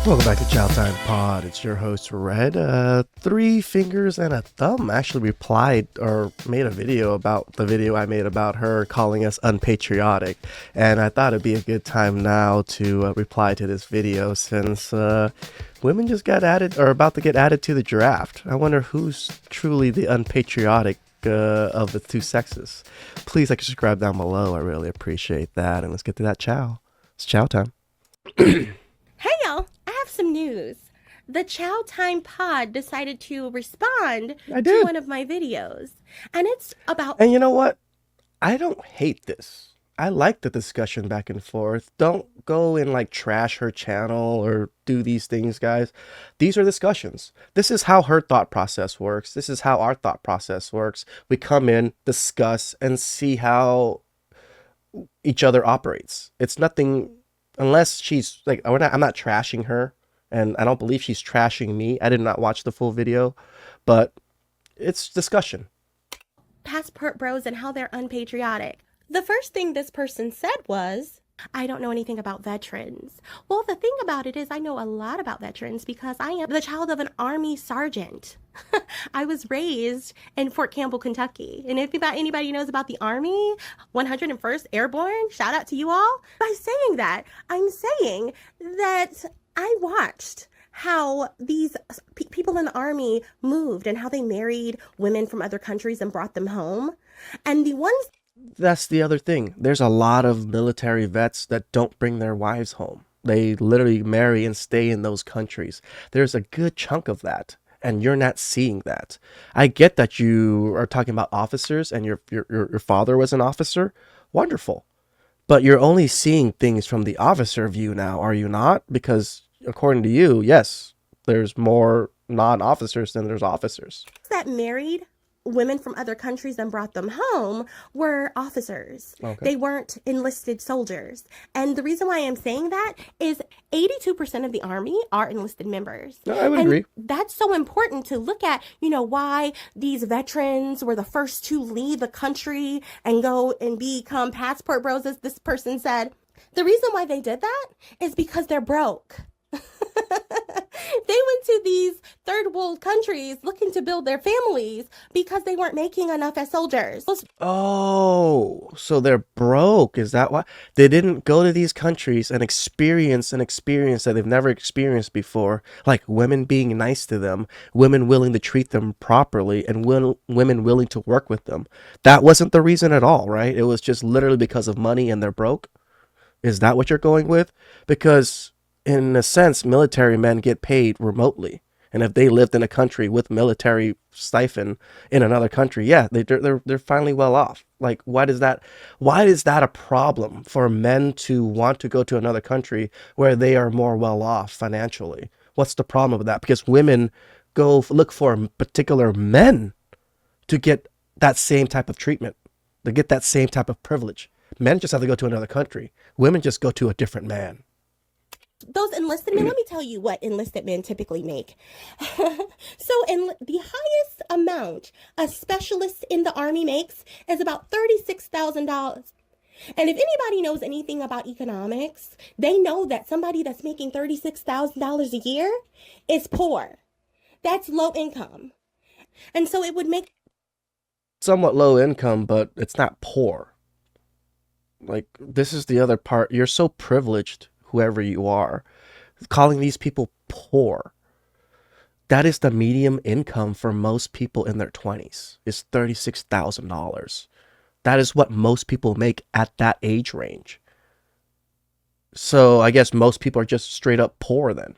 Welcome back to TheChowTimePod. It's your host, Red. Three fingers and a thumb actually replied or made a video about the video I made about her calling us unpatriotic. And I thought it'd be a good time now to reply to this video since women just got added or about to get added to the draft. I wonder who's truly the unpatriotic of the two sexes. Please like and subscribe down below. I really appreciate that. And let's get to that chow. It's chow time. Hey y'all, I have some news. The Chow Time Pod decided to respond to one of my videos. And it's about... And you know what? I don't hate this. I like the discussion back and forth. Don't go and like trash her channel or do these things, guys. These are discussions. This is how her thought process works. This is how our thought process works. We come in, discuss, and see how each other operates. It's nothing... Unless she's like, I'm not trashing her, and I don't believe she's trashing me. I did not watch the full video, but it's discussion. Passport bros and how they're unpatriotic. The first thing this person said was, I don't know anything about veterans. Well, the thing about it is I know a lot about veterans because I am the child of an Army sergeant. I was raised in Fort Campbell, Kentucky. And if anybody knows about the Army, 101st Airborne, shout out to you all. By saying that, I'm saying that I watched how these people in the Army moved and how they married women from other countries and brought them home. And the ones... That's the other thing. There's a lot of military vets that don't bring their wives home. They literally marry and stay in those countries. There's a good chunk of that, and you're not seeing that. I get that you are talking about officers and your father was an officer. Wonderful. But you're only seeing things from the officer view now, are you not? Because according to you, yes, there's more non-officers than there's officers. That married women from other countries and brought them home were officers. Okay. They weren't enlisted soldiers. And the reason why I'm saying that is 82% of the Army are enlisted members. No, I would agree. That's so important to look at, why these veterans were the first to leave the country and go and become passport bros, as this person said. The reason why they did that is because they're broke. They went to these third world countries looking to build their families because they weren't making enough as soldiers. Oh, so they're broke. Is that why? They didn't go to these countries and experience an experience that they've never experienced before, like women being nice to them, women willing to treat them properly, and women willing to work with them. That wasn't the reason at all, right? It was just literally because of money and they're broke. Is that what you're going with? Because in a sense, military men get paid remotely. And if they lived in a country with military stipend in another country, yeah, they're finally well off. Like, why is that a problem for men to want to go to another country where they are more well off financially? What's the problem with that? Because women go look for particular men to get that same type of treatment, to get that same type of privilege. Men just have to go to another country. Women just go to a different man. Those enlisted men, let me tell you what enlisted men typically make. So the highest amount a specialist in the Army makes is about $36,000. And if anybody knows anything about economics, they know that somebody that's making $36,000 a year is poor. That's low income. And so it would make somewhat low income, but it's not poor. Like, this is the other part. You're so privileged, whoever you are, calling these people poor. That is the medium income for most people in their 20s, is $36,000. That is what most people make at that age range. So I guess most people are just straight up poor then.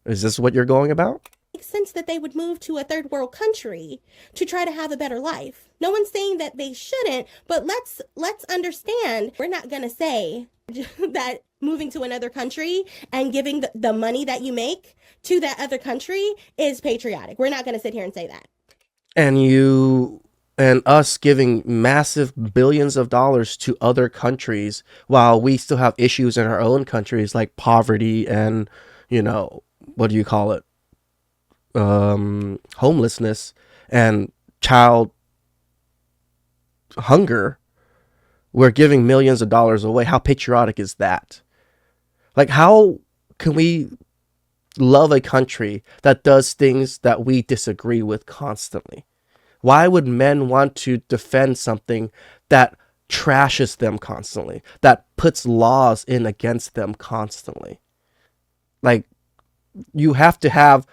Is this what you're going about? Makes sense that they would move to a third world country to try to have a better life. No one's saying that they shouldn't, but let's understand, we're not going to say that moving to another country and giving the money that you make to that other country is patriotic. We're not going to sit here and say that. And us giving massive billions of dollars to other countries while we still have issues in our own countries like poverty and, what do you call it? Homelessness and child hunger. We're giving millions of dollars away. How patriotic is that? Like, how can we love a country that does things that we disagree with constantly? Why would men want to defend something that trashes them constantly, that puts laws in against them constantly? Like, you have to have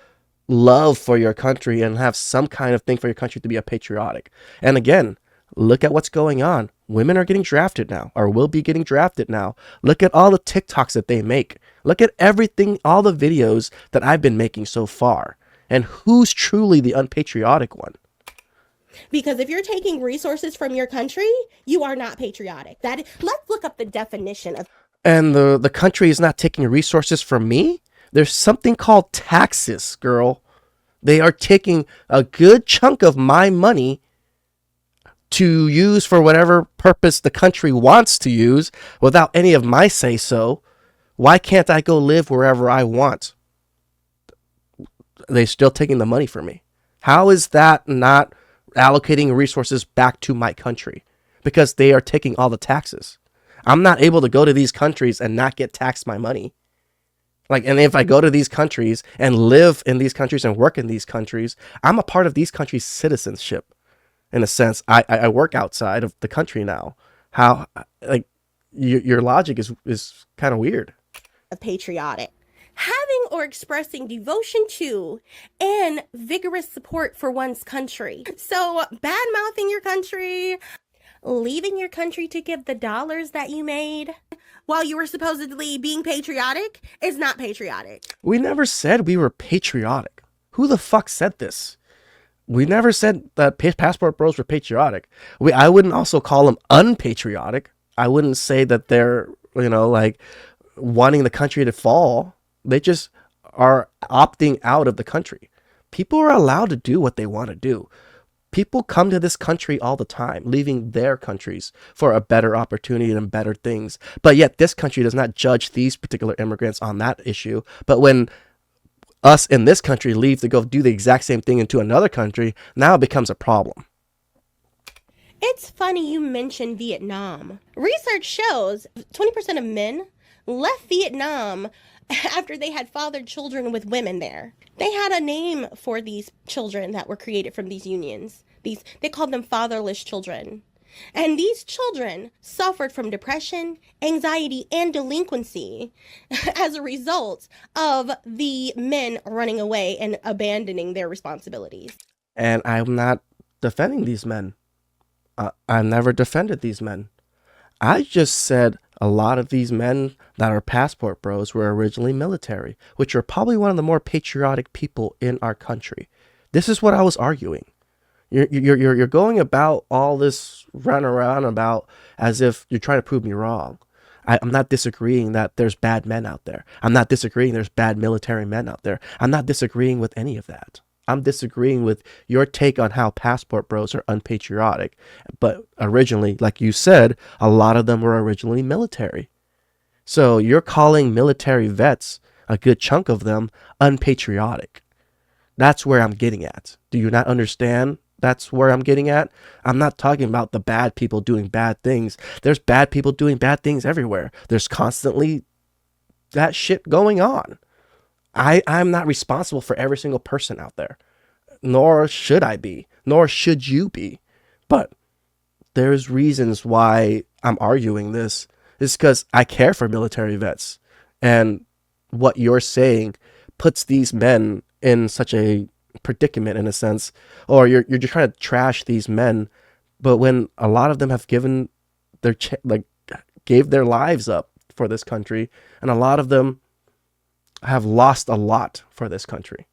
love for your country and have some kind of thing for your country to be a patriotic. And again, look at what's going on. Women are getting drafted now, or will be getting drafted now. Look at all the TikToks that they make. Look at everything, all the videos that I've been making so far. And who's truly the unpatriotic one? Because if you're taking resources from your country, you are not patriotic. Let's look up the definition of. And the country is not taking resources from me? There's something called taxes, girl. They are taking a good chunk of my money to use for whatever purpose the country wants to use without any of my say so. Why can't I go live wherever I want? They're still taking the money from me. How is that not allocating resources back to my country? Because they are taking all the taxes. I'm not able to go to these countries and not get taxed my money. Like, and if I go to these countries and live in these countries and work in these countries, I'm a part of these countries' citizenship. In a sense, I work outside of the country now. How, like, your logic is kind of weird. Patriotic. Having or expressing devotion to and vigorous support for one's country. So, bad mouthing your country, leaving your country to give the dollars that you made while you were supposedly being patriotic is not patriotic. We never said we were patriotic. Who the fuck said this? We never said that passport bros were patriotic. I wouldn't also call them unpatriotic. I wouldn't say that they're, like wanting the country to fall. They just are opting out of the country. People are allowed to do what they want to do. People come to this country all the time, leaving their countries for a better opportunity and better things. But yet this country does not judge these particular immigrants on that issue. But when us in this country leave to go do the exact same thing into another country, now it becomes a problem. It's funny you mentioned Vietnam. Research shows 20% of men left Vietnam after they had fathered children with women there. They had a name for these children that were created from these unions. They called them fatherless children. And these children suffered from depression, anxiety, and delinquency as a result of the men running away and abandoning their responsibilities. And I'm not defending these men. I never defended these men. I just said a lot of these men that are passport bros were originally military, which are probably one of the more patriotic people in our country. This is what I was arguing. You're going about all this run around about as if you're trying to prove me wrong. I'm not disagreeing that there's bad men out there. I'm not disagreeing there's bad military men out there. I'm not disagreeing with any of that. I'm disagreeing with your take on how passport bros are unpatriotic. But originally, like you said, a lot of them were originally military. So you're calling military vets, a good chunk of them, unpatriotic. That's where I'm getting at. Do you not understand? That's where I'm getting at. I'm not talking about the bad people doing bad things. There's bad people doing bad things everywhere. There's constantly that shit going on. I'm not responsible for every single person out there, nor should I be, nor should you be. But there's reasons why I'm arguing this. It's because I care for military vets. And what you're saying puts these men in such a predicament, in a sense, or you're just trying to trash these men. But when a lot of them have given gave their lives up for this country, and a lot of them have lost a lot for this country.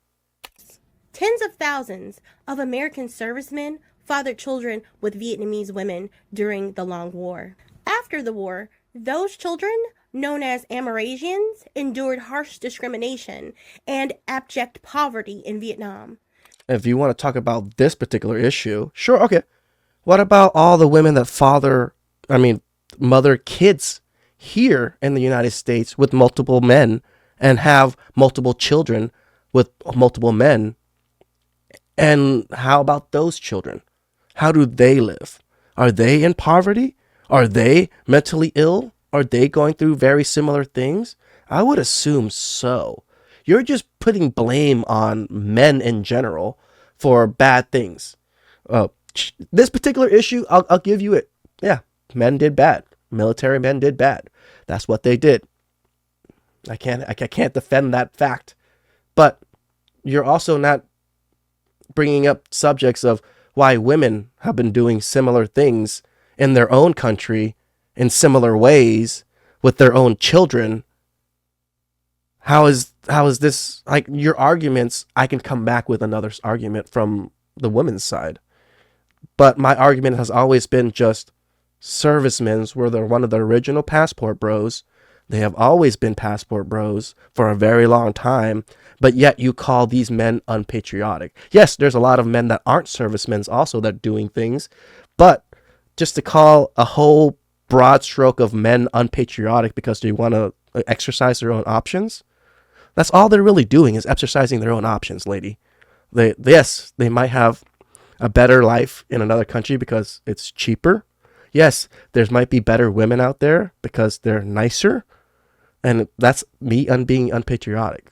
Tens of thousands of American servicemen fathered children with Vietnamese women during the Long War. After the war, those children, known as Amerasians, endured harsh discrimination and abject poverty in Vietnam. If you want to talk about this particular issue, sure, okay. What about all the women that mother kids here in the United States with multiple men and have multiple children with multiple men? And how about those children? How do they live? Are they in poverty? Are they mentally ill? Are they going through very similar things? I would assume so. You're just putting blame on men in general for bad things. Uh, this particular issue, I'll give you it. Yeah, men did bad. Military men did bad. That's what they did. I can't defend that fact. But you're also not bringing up subjects of why women have been doing similar things in their own country in similar ways with their own children. How is this like your arguments? I can come back with another argument from the women's side, but my argument has always been just servicemen were one of the original passport bros. They have always been passport bros for a very long time, but yet you call these men unpatriotic. Yes, there's a lot of men that aren't servicemen also that are doing things, but just to call a whole broad stroke of men unpatriotic because they want to exercise their own options, that's all they're really doing is exercising their own options, lady. Yes, they might have a better life in another country because it's cheaper. Yes, there might be better women out there because they're nicer. And that's me being unpatriotic.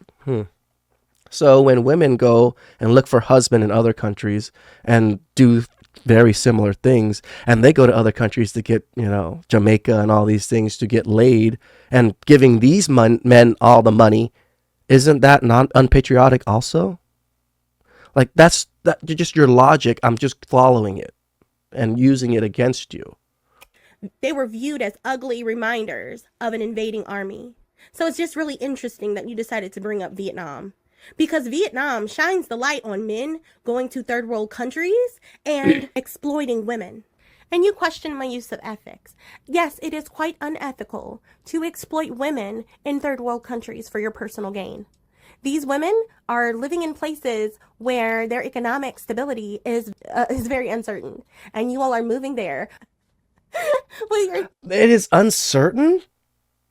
So when women go and look for husband in other countries and do very similar things, and they go to other countries to get, Jamaica and all these things to get laid, and giving these men all the money, isn't that not unpatriotic also? Like that's just your logic. I'm just following it and using it against you. They were viewed as ugly reminders of an invading army. So it's just really interesting that you decided to bring up Vietnam. Because Vietnam shines the light on men going to third world countries and exploiting women. And you question my use of ethics. Yes, it is quite unethical to exploit women in third world countries for your personal gain. These women are living in places where their economic stability is very uncertain, and you all are moving there. It is uncertain.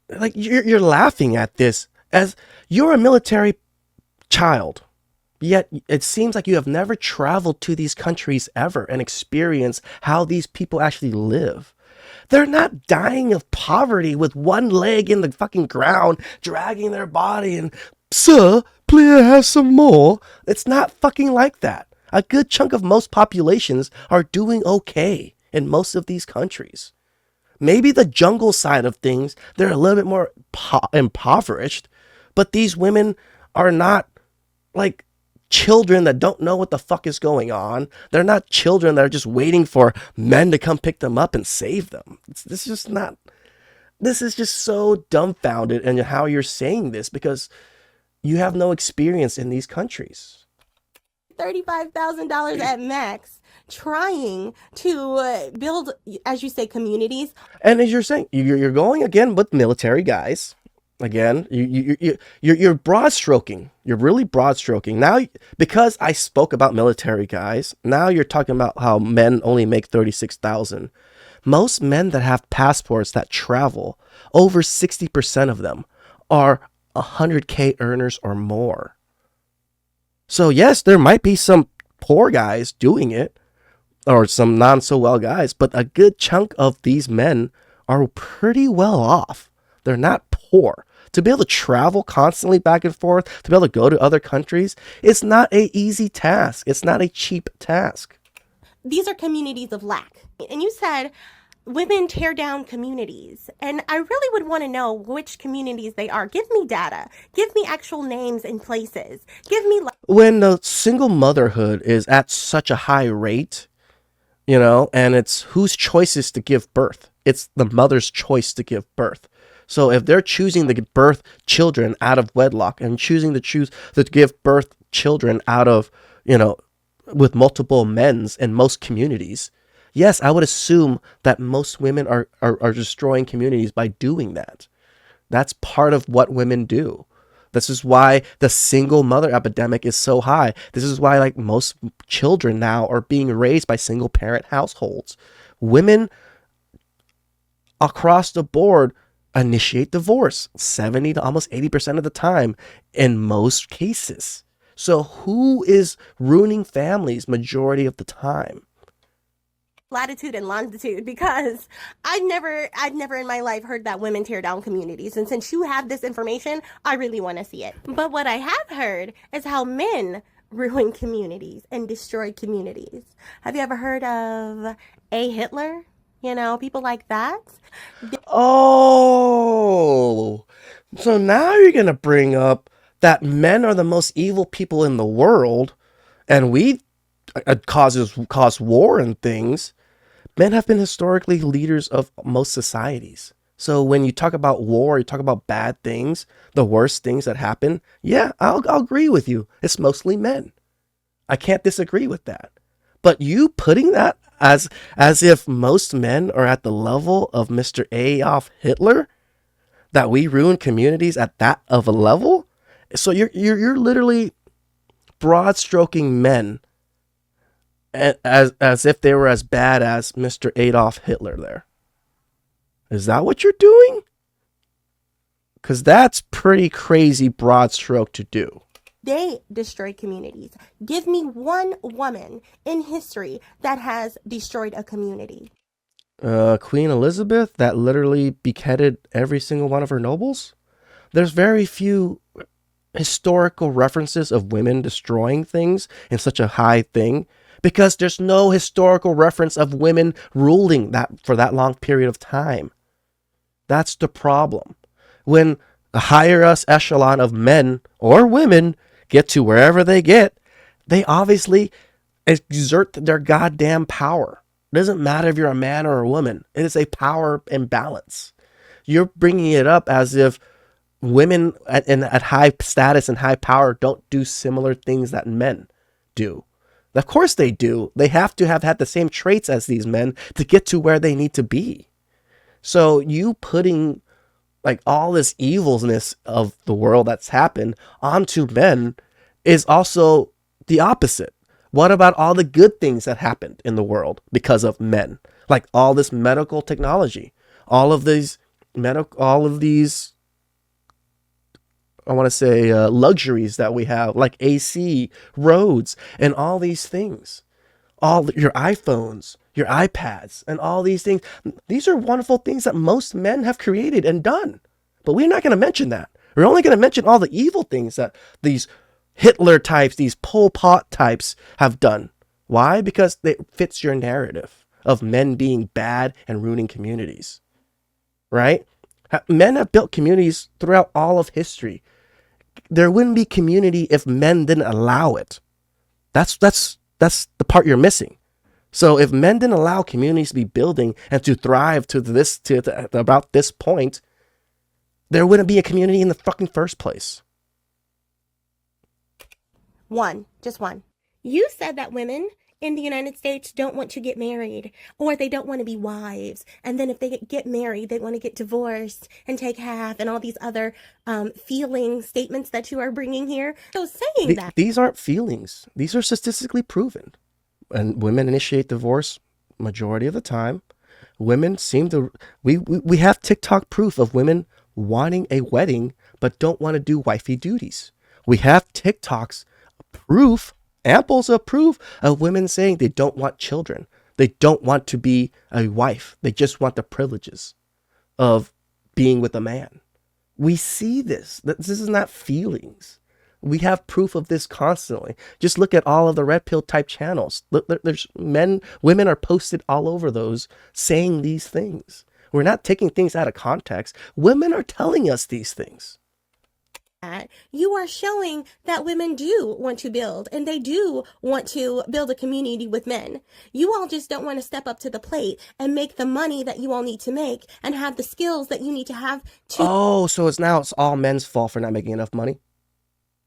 Like you're laughing at this as you're a military child, yet it seems like you have never traveled to these countries ever and experienced how these people actually live. They're not dying of poverty with one leg in the fucking ground, dragging their body and, sir, please have some more. It's not fucking like that. A good chunk of most populations are doing okay in most of these countries. Maybe the jungle side of things, they're a little bit more impoverished, but these women are not like children that don't know what the fuck is going on. They're not children that are just waiting for men to come pick them up and save them. This is just so dumbfounded in how you're saying this because you have no experience in these countries. $35,000 at max trying to build, as you say, communities. And as you're saying, you're going again with military guys. Again, you're broad stroking. You're really broad stroking. Now, because I spoke about military guys, now you're talking about how men only make 36,000. Most men that have passports that travel, over 60% of them are 100K earners or more. So yes, there might be some poor guys doing it, or some non so well guys, but a good chunk of these men are pretty well off. They're not poor. To be able to travel constantly back and forth, to be able to go to other countries, it's not an easy task. It's not a cheap task. These are communities of lack. And you said women tear down communities. And I really would want to know which communities they are. Give me data. Give me actual names and places. Give me... When the single motherhood is at such a high rate, and it's whose choice is to give birth. It's the mother's choice to give birth. So if they're choosing to birth children out of wedlock and choosing to give birth children out of, with multiple men's in most communities, yes, I would assume that most women are destroying communities by doing that. That's part of what women do. This is why the single mother epidemic is so high. This is why most children now are being raised by single parent households. Women across the board initiate divorce 70 to almost 80% of the time in most cases. So who is ruining families majority of the time? latitude and longitude, because I've never in my life heard that women tear down communities. And since you have this information, I really want to see it. But what I have heard is how men ruin communities and destroy communities. Have you ever heard of a Hitler? You know, people like that. Oh, so now you're going to bring up that men are the most evil people in the world and we cause war and things. Men have been historically leaders of most societies. So when you talk about war, you talk about bad things, the worst things that happen. Yeah, I'll agree with you. It's mostly men. I can't disagree with that. But you putting that as if most men are at the level of Mr. Adolf Hitler, that we ruin communities at that of a level. So you're literally broad stroking men as if they were as bad as Mr. Adolf Hitler there. Is that what you're doing? Because that's pretty crazy broad stroke to do. They destroy communities. Give me one woman in history that has destroyed a community. Queen Elizabeth, that literally beheaded every single one of her nobles. There's very few historical references of women destroying things in such a high thing, because there's no historical reference of women ruling that for that long period of time. That's the problem. When a higher us echelon of men or women get to wherever they get, they obviously exert their goddamn power. It doesn't matter if you're a man or a woman. It is a power imbalance. You're bringing it up as if women at high status and high power don't do similar things that men do. Of course they do. They have to have had the same traits as these men to get to where they need to be. So you putting like all this evilness of the world that's happened onto men is also the opposite. What about all the good things that happened in the world because of men? Like all this medical technology, all of these I want to say luxuries that we have, like AC, roads, and all these things. All your iPhones, your iPads, and all these things. These are wonderful things that most men have created and done. But we're not going to mention that. We're only going to mention all the evil things that these Hitler types, these Pol Pot types have done. Why? Because it fits your narrative of men being bad and ruining communities. Right? Men have built communities throughout all of history. There wouldn't be community if men didn't allow it. That's the part you're missing. So if men didn't allow communities to be building and to thrive to about this point, there wouldn't be a community in the fucking first place. Just one. You said that women in the United States don't want to get married, or they don't want to be wives. And then if they get married, they want to get divorced and take half, and all these other feeling statements that you are bringing here. So saying that. These aren't feelings. These are statistically proven. And women initiate divorce majority of the time. Women seem to, we have TikTok proof of women wanting a wedding, but don't want to do wifey duties. We have TikToks proof, amples of proof of women saying they don't want children. They don't want to be a wife. They just want the privileges of being with a man. We see this. This is not feelings. We have proof of this constantly. Just look at all of the red pill type channels. There's women are posted all over those saying these things. We're not taking things out of context. Women are telling us these things. You are showing that women do want to build, and they do want to build a community with men. You all just don't want to step up to the plate and make the money that you all need to make and have the skills that you need to have to. Oh, so it's all men's fault for not making enough money?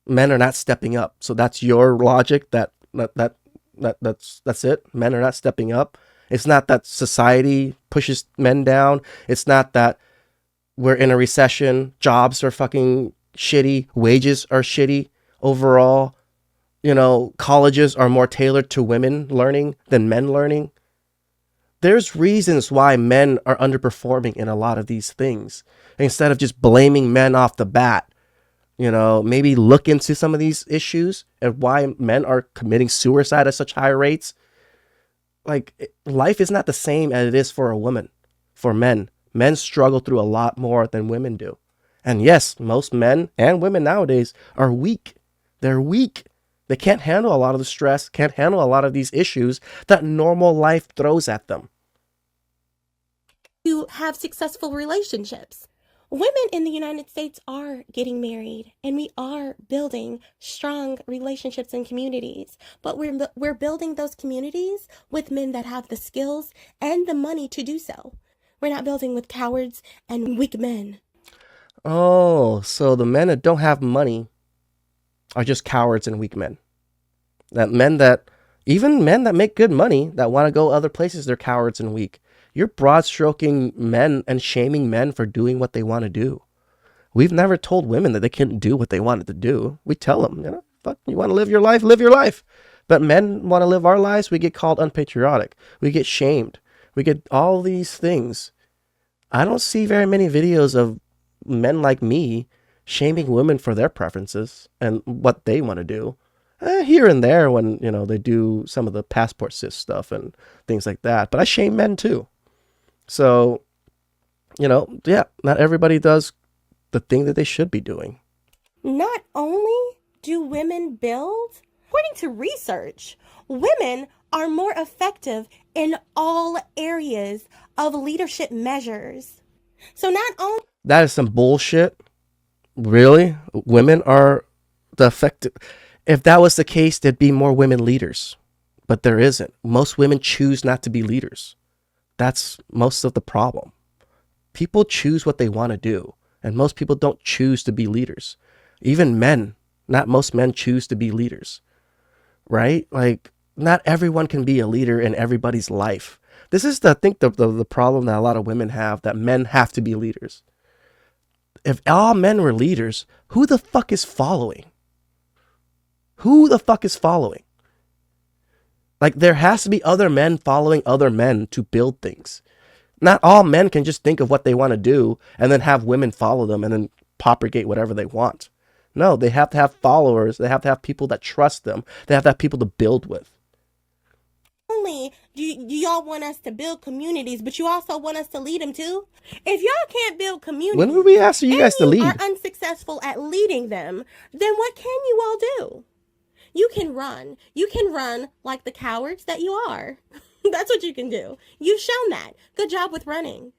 Men are not stepping up. So that's your logic that's it. Men are not stepping up. It's not that society pushes men down. It's not that we're in a recession. Jobs are fucking shitty. Wages are shitty overall. Colleges are more tailored to women learning than men learning. There's reasons why men are underperforming in a lot of these things. Instead of just blaming men off the bat, maybe look into some of these issues and why men are committing suicide at such high rates. like life is not the same as it is for a woman. For men struggle through a lot more than women do. And yes, most men and women nowadays are weak. They're weak. They can't handle a lot of the stress, can't handle a lot of these issues that normal life throws at them. To have successful relationships. Women in the United States are getting married and we are building strong relationships and communities. But we're building those communities with men that have the skills and the money to do so. We're not building with cowards and weak men. Oh, so the men that don't have money are just cowards and weak men. Even men that make good money that want to go other places, they're cowards and weak. You're broad stroking men and shaming men for doing what they want to do. We've never told women that they couldn't do what they wanted to do. We tell them, fuck, you want to live your life, live your life. But men want to live our lives, we get called unpatriotic. We get shamed. We get all these things. I don't see very many videos of men like me shaming women for their preferences and what they want to do. Here and there when, they do some of the passport sis stuff and things like that. But I shame men too. So, yeah, not everybody does the thing that they should be doing. Not only do women build, according to research, women are more effective in all areas of leadership measures. So not only... That is some bullshit. Really? Women are the effective... If that was the case, there'd be more women leaders. But there isn't. Most women choose not to be leaders. That's most of the problem. People choose what they want to do. And most people don't choose to be leaders. Even men, not most men choose to be leaders. Right? Like, not everyone can be a leader in everybody's life. This is, I think, the problem that a lot of women have, that men have to be leaders. If all men were leaders, who the fuck is following? Who the fuck is following? Like, there has to be other men following other men to build things. Not all men can just think of what they want to do and then have women follow them and then propagate whatever they want. No, they have to have followers. They have to have people that trust them. They have to have people to build with. Only do y'all want us to build communities, but you also want us to lead them too? If y'all can't build communities, when would we ask you guys to lead? Are unsuccessful at leading them, then what can you all do? You can run. You can run like the cowards that you are. That's what you can do. You've shown that. Good job with running.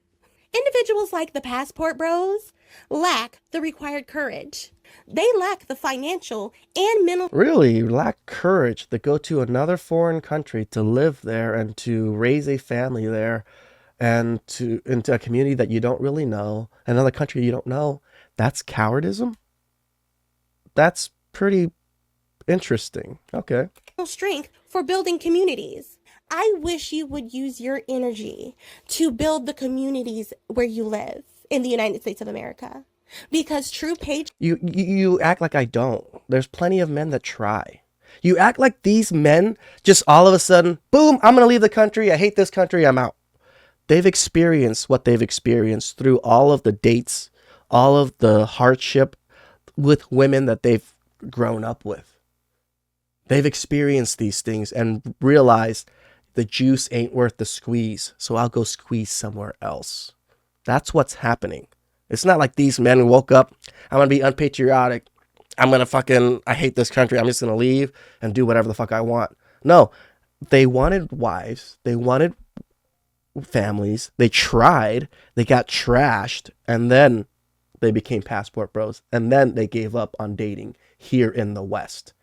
Individuals like the passport bros lack the required courage. They lack the financial and mental... Really lack courage to go to another foreign country, to live there and to raise a family there and into a community that you don't really know, another country you don't know. That's cowardism? That's pretty interesting. Okay. Strength for building communities. I wish you would use your energy to build the communities where you live in the United States of America. Because true patriotism... You act like I don't. There's plenty of men that try. You act like these men just all of a sudden, boom, I'm going to leave the country. I hate this country. I'm out. They've experienced what they've experienced through all of the dates, all of the hardship with women that they've grown up with. They've experienced these things and realized the juice ain't worth the squeeze, so I'll go squeeze somewhere else. That's what's happening. It's not like these men woke up, I'm going to be unpatriotic. I'm going to I hate this country. I'm just going to leave and do whatever the fuck I want. No, they wanted wives. They wanted families. They tried. They got trashed. And then they became passport bros. And then they gave up on dating here in the West.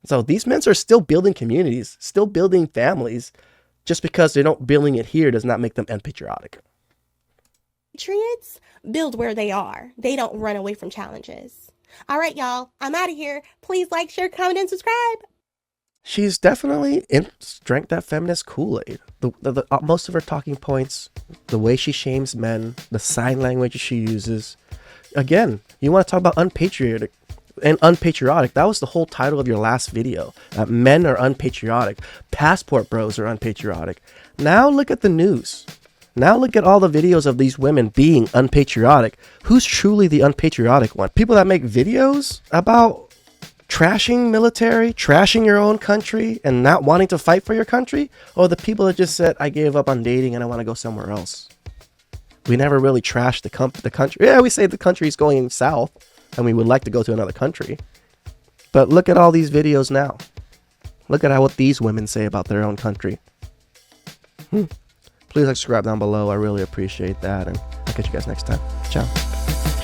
So these men are still building communities, still building families. Just because they're not building it here does not make them unpatriotic. Patriots build where they are. They don't run away from challenges. All right, y'all. I'm out of here. Please like, share, comment, and subscribe. She's definitely drank that feminist Kool-Aid. Most of her talking points, the way she shames men, the sign language she uses. Again, you want to talk about unpatriotic and unpatriotic. That was the whole title of your last video. Men are unpatriotic. Passport bros are unpatriotic. Now look at the news. Now look at all the videos of these women being unpatriotic. Who's truly the unpatriotic one? People that make videos about trashing military, trashing your own country, and not wanting to fight for your country? Or the people that just said, I gave up on dating and I want to go somewhere else? We never really trashed the country. Yeah, we say the country is going south and we would like to go to another country. But look at all these videos now. Look at what these women say about their own country. Please subscribe down below. I really appreciate that. And I'll catch you guys next time. Ciao.